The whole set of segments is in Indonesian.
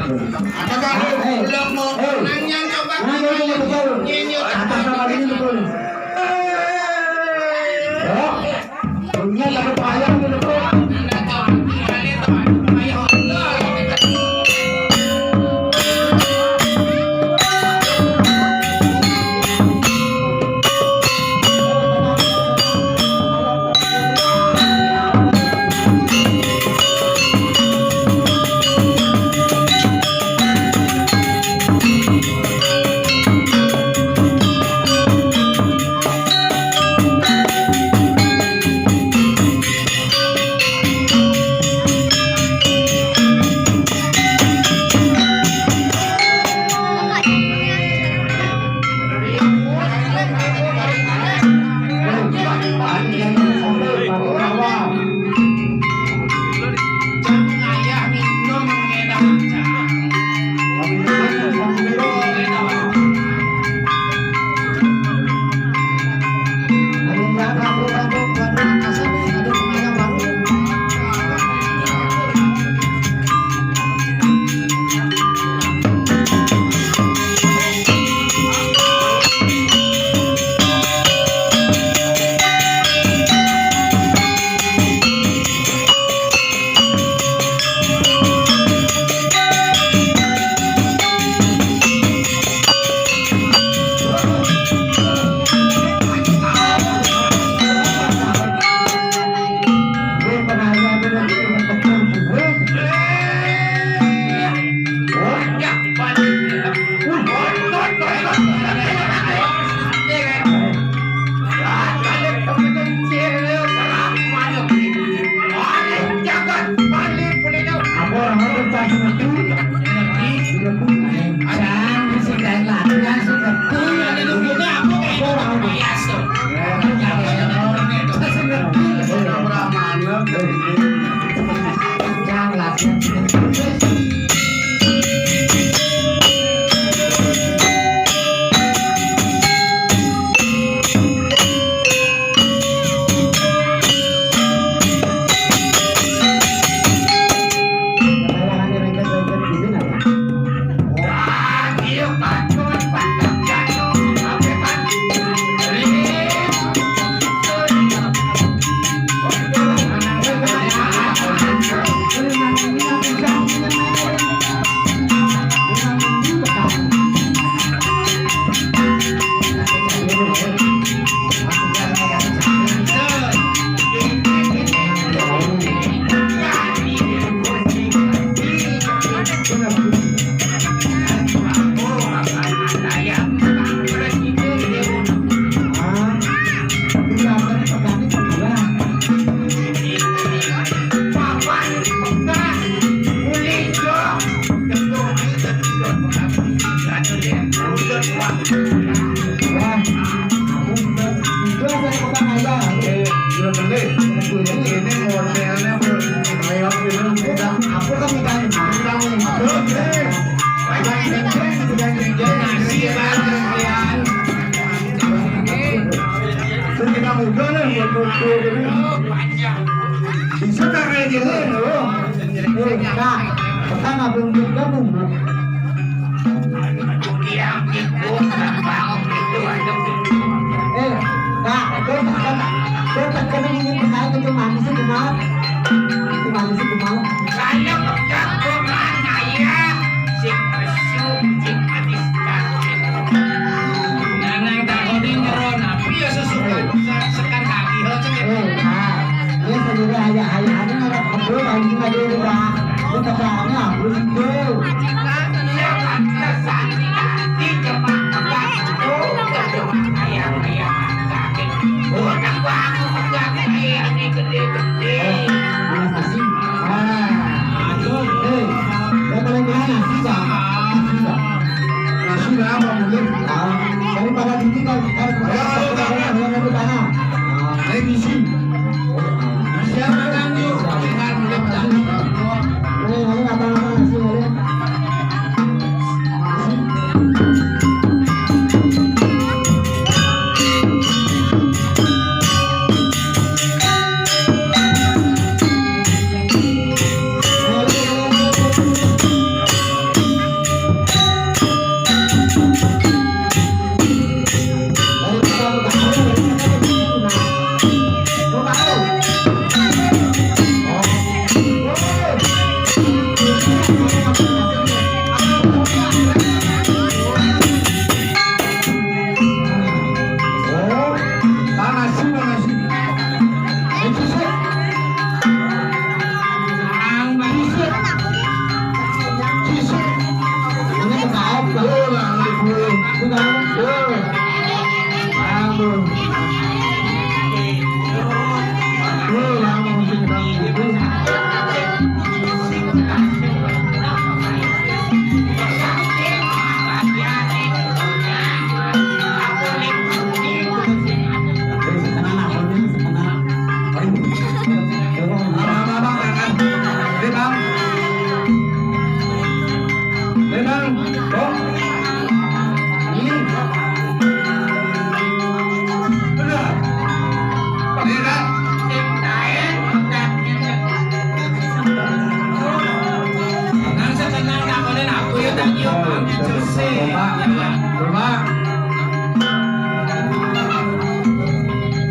Ada baru belum mau nanya coba. Atas sama ini betul. Punya dapat payah betul. Bisa kayak gini loh. Nah, pertama belum gabung. Coba.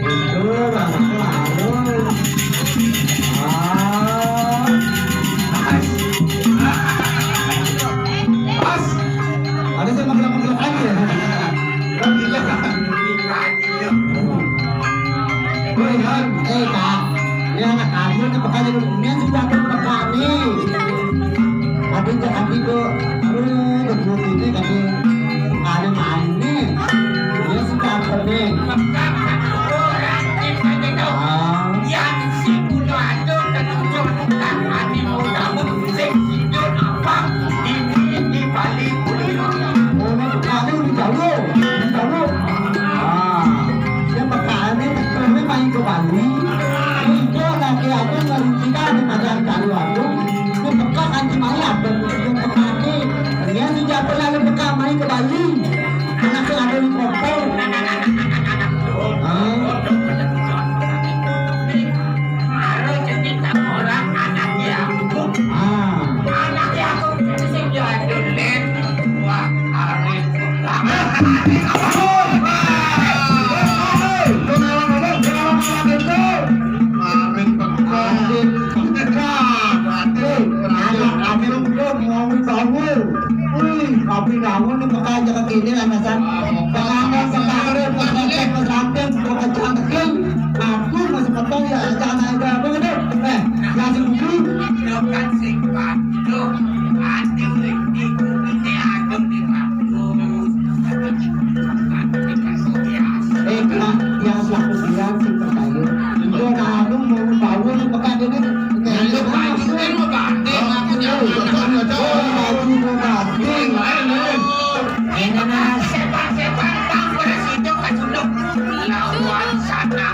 Itu banget lalu. Pas. Ada saya magelap-magelap aja ya. Gila. Kak. Ya anak kamu itu pekan ini sudah pekan nih. Tapi itu betul ini tadi ada mainnya. Dia suka pening. Kopi kamu nih pekan jaga gini lamasan. Pekan sekarang pekan pesantren pekan kecil. Aku masih potong ya jangan ada apa gitu. Langsung dulu. Pekan singkat. Adem ini adem di waktu. Yang selaku bilang sih percaya. Dia kalau mau bangun pekan ini. Kalau bangun kan mau banding aku jangan sepan tak bersido kacunduk lawan sana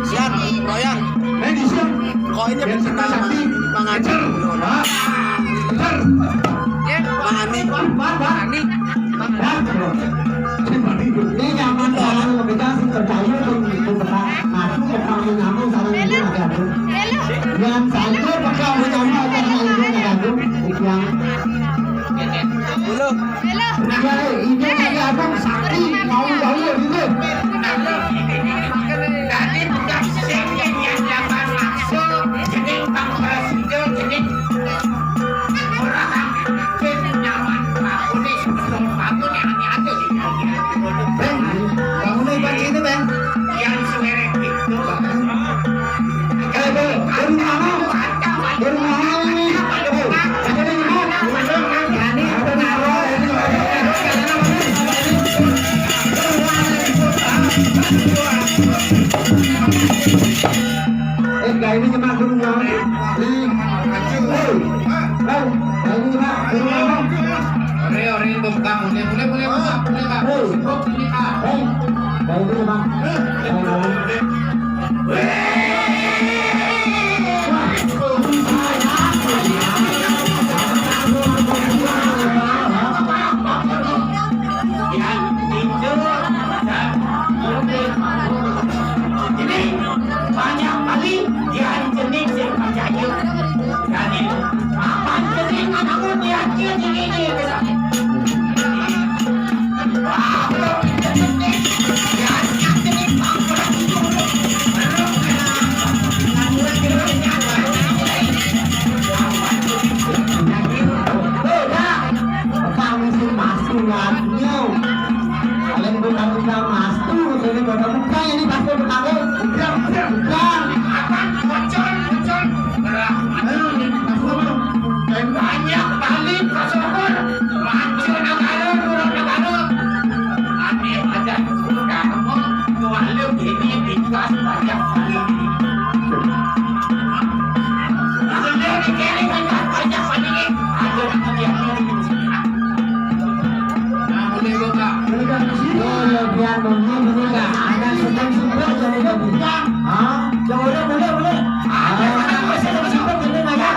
siap, royang. Kok ini kita mangani. Mangani. Ini nyaman orang kita percaya untuk masuk ke kamu nyamuk sama nyamuk. Yang satu bakal nyamuk akan nyamuk nyamuk. Yang dulu. Ya ini lagi abang sakti mau tahu gitu. Tadi bukan sengnya yang dapat masuk. Jadi bang presiden jadi orang nyaman. Aku nih sebelum bangun yang ada di bangun nih pagi ini bang. Yang selerek itu. Baru mana? Baru mana ini? Ini cuma rumah. Ore buka boleh banyak kali yang jenis yang percaya dan apa jenis anakmu yakin ini banyak kali kasar macam negara ada kamu kalau ini dikas banyak kali banyak kali ada yang boleh buka biar ada sedang boleh bukan. Ah, boleh. Saya simpan ini mana?